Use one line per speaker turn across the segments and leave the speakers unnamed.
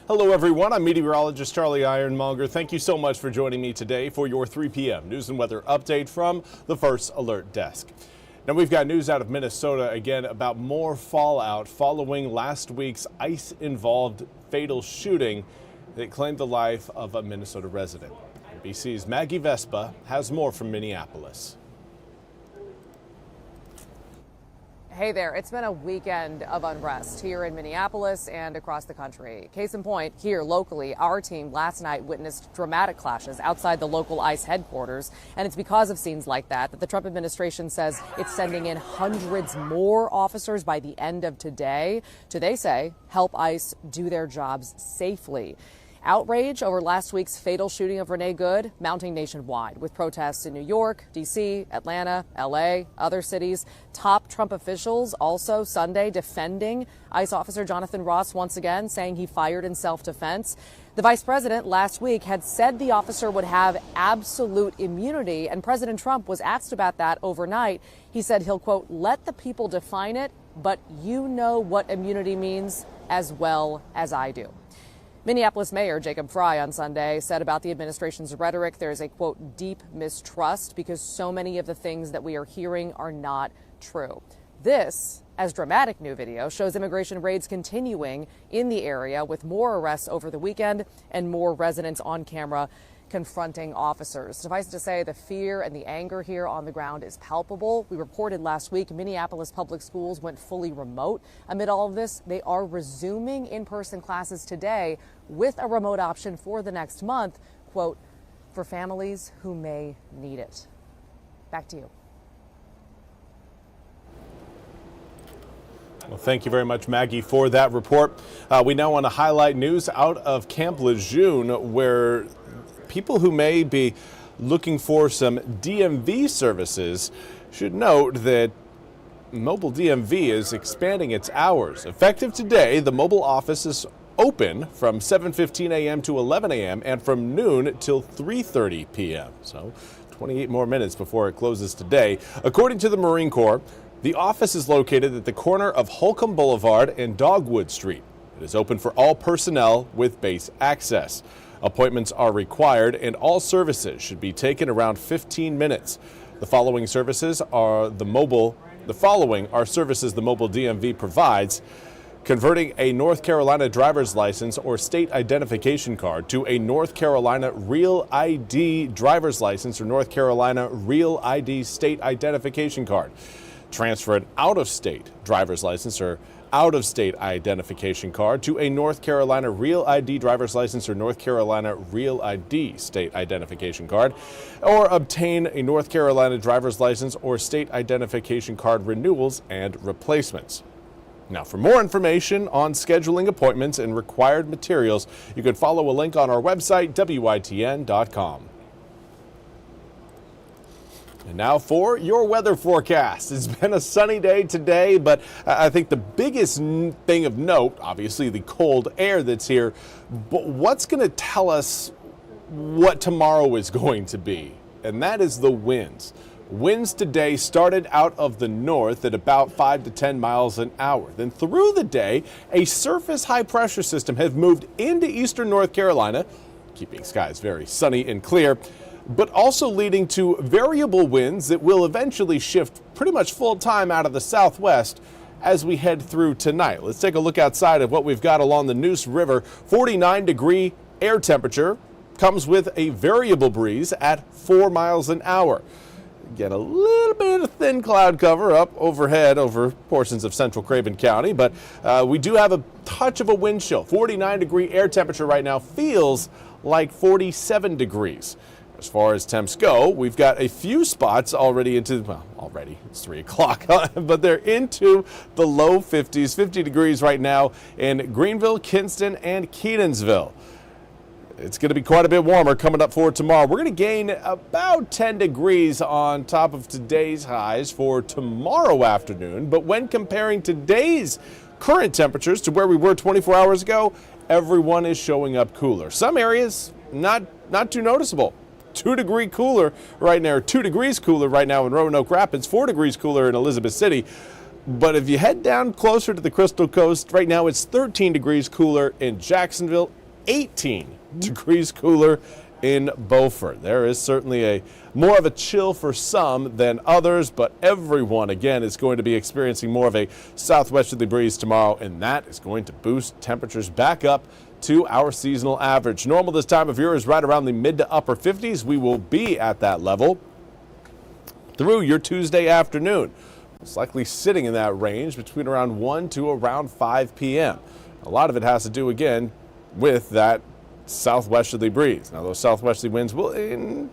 Hello everyone, I'm Meteorologist Charlie Ironmonger. Thank you so much for joining me today for your 3 p.m. news and weather update from the First Alert Desk. Now we've got news out of Minnesota again about more fallout following last week's ice-involved fatal shooting that claimed the life of a Minnesota resident. NBC's Maggie Vespa has more from Minneapolis.
Hey there, it's been a weekend of unrest here in Minneapolis and across the country. Case in point, here locally, our team last night witnessed dramatic clashes outside the local ICE headquarters. And it's because of scenes like that the Trump administration says it's sending in hundreds more officers by the end of today to, they say, help ICE do their jobs safely. Outrage over last week's fatal shooting of Renee Good mounting nationwide, with protests in New York, D.C., Atlanta, L.A., other cities. Top Trump officials also Sunday defending ICE officer Jonathan Ross once again, saying he fired in self-defense. The vice president last week had said the officer would have absolute immunity, and President Trump was asked about that overnight. He said he'll, quote, let the people define it, but you know what immunity means as well as I do. Minneapolis Mayor Jacob Frey on Sunday said about the administration's rhetoric there is a, quote, deep mistrust because so many of the things that we are hearing are not true. This, as dramatic new video, shows immigration raids continuing in the area with more arrests over the weekend and more residents on camera confronting officers. Suffice it to say, the fear and the anger here on the ground is palpable. We reported last week Minneapolis public schools went fully remote. Amid all of this, they are resuming in-person classes today with a remote option for the next month, quote, for families who may need it. Back to you.
Well, thank you very much, Maggie, for that report. We now want to highlight news out of Camp Lejeune, where people who may be looking for some DMV services should note that Mobile DMV is expanding its hours. Effective today, the mobile office is open from 7:15 a.m. to 11 a.m. and from noon till 3:30 p.m. So 28 more minutes before it closes today. According to the Marine Corps, the office is located at the corner of Holcomb Boulevard and Dogwood Street. It is open for all personnel with base access. Appointments are required and all services should be taken around 15 minutes. The following services are the mobile services the mobile DMV provides: converting a North Carolina driver's license or state identification card to a North Carolina Real ID driver's license or North Carolina Real ID state identification card. Transfer an out-of-state driver's license or out-of-state identification card to a North Carolina Real ID driver's license or North Carolina Real ID state identification card, or obtain a North Carolina driver's license or state identification card renewals and replacements. Now, for more information on scheduling appointments and required materials, you can follow a link on our website, WITN.com. And now for your weather forecast. It's been a sunny day today, but I think the biggest thing of note, obviously the cold air that's here, but what's going to tell us what tomorrow is going to be? And that is the winds. Winds today started out of the north at about 5 to 10 miles an hour. Then through the day, a surface high pressure system has moved into eastern North Carolina, keeping skies very sunny and clear, but also leading to variable winds that will eventually shift pretty much full time out of the southwest as we head through tonight. Let's take a look outside of what we've got along the Neuse River. 49-degree air temperature comes with a variable breeze at 4 miles an hour. Get a little bit of thin cloud cover up overhead over portions of central Craven County, but we do have a touch of a wind chill. 49-degree air temperature right now feels like 47 degrees. As far as temps go, we've got a few spots already into, well, already, it's 3 o'clock, but they're into the low 50s, 50 degrees right now in Greenville, Kinston, and Kenansville. It's going to be quite a bit warmer coming up for tomorrow. We're going to gain about 10 degrees on top of today's highs for tomorrow afternoon, but when comparing today's current temperatures to where we were 24 hours ago, everyone is showing up cooler. Some areas not too noticeable. 2 degrees cooler right now, 2 degrees cooler right now in Roanoke Rapids, 4 degrees cooler in Elizabeth City. But if you head down closer to the Crystal Coast, right now it's 13 degrees cooler in Jacksonville, 18 degrees cooler in Beaufort. There is certainly more of a chill for some than others, but everyone again is going to be experiencing more of a southwesterly breeze tomorrow, and that is going to boost temperatures back up to our seasonal average. Normal this time of year is right around the mid to upper 50s. We will be at that level through your Tuesday afternoon. It's likely sitting in that range between around 1 to around 5 p.m. A lot of it has to do again with that southwesterly breeze. Now, those southwesterly winds will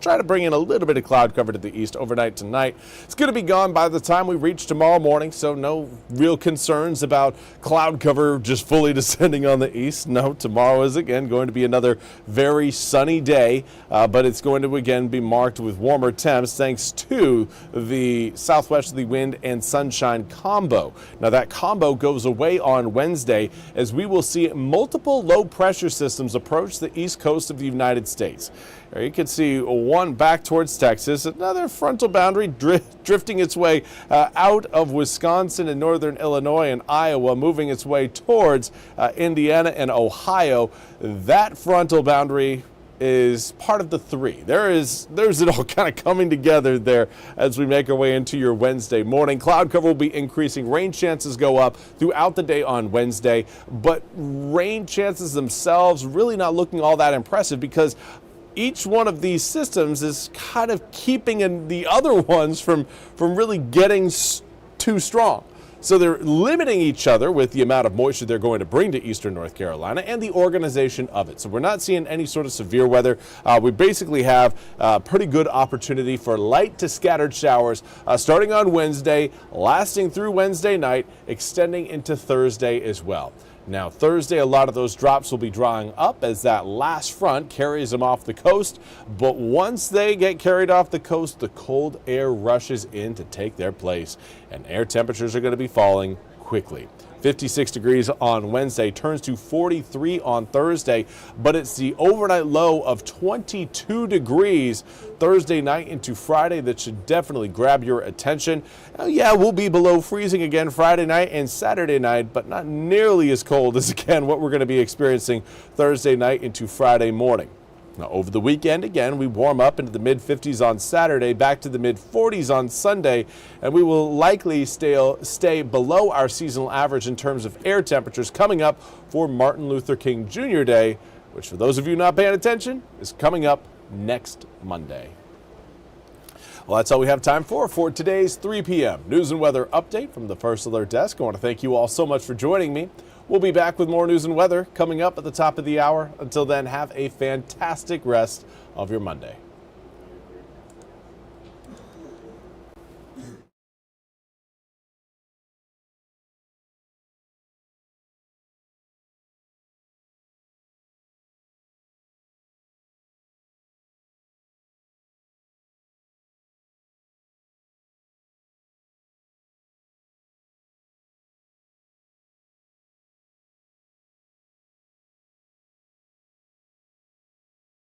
try to bring in a little bit of cloud cover to the east overnight tonight. It's going to be gone by the time we reach tomorrow morning, so no real concerns about cloud cover just fully descending on the east. No, tomorrow is again going to be another very sunny day, but it's going to again be marked with warmer temps thanks to the southwesterly wind and sunshine combo. Now, that combo goes away on Wednesday as we will see multiple low pressure systems approach the east coast of the United States. There you can see one back towards Texas, another frontal boundary drifting its way out of Wisconsin and northern Illinois and Iowa, moving its way towards Indiana and Ohio. That frontal boundary is part of the three. There's it all kind of coming together there as we make our way into your Wednesday morning. Cloud cover will be increasing. Rain chances go up throughout the day on Wednesday, but rain chances themselves really not looking all that impressive because each one of these systems is kind of keeping the other ones from really getting too strong. So they're limiting each other with the amount of moisture they're going to bring to eastern North Carolina and the organization of it. So we're not seeing any sort of severe weather. We basically have a pretty good opportunity for light to scattered showers starting on Wednesday, lasting through Wednesday night, extending into Thursday as well. Now, Thursday, a lot of those drops will be drying up as that last front carries them off the coast. But once they get carried off the coast, the cold air rushes in to take their place, and air temperatures are going to be falling quickly. 56 degrees on Wednesday, turns to 43 on Thursday, but it's the overnight low of 22 degrees Thursday night into Friday that should definitely grab your attention. Yeah, we'll be below freezing again Friday night and Saturday night, but not nearly as cold as, again, what we're going to be experiencing Thursday night into Friday morning. Now, over the weekend, again, we warm up into the mid-50s on Saturday, back to the mid-40s on Sunday, and we will likely stay below our seasonal average in terms of air temperatures coming up for Martin Luther King Jr. Day, which, for those of you not paying attention, is coming up next Monday. Well, that's all we have time for today's 3 p.m. news and weather update from the First Alert Desk. I want to thank you all so much for joining me. We'll be back with more news and weather coming up at the top of the hour. Until then, have a fantastic rest of your Monday.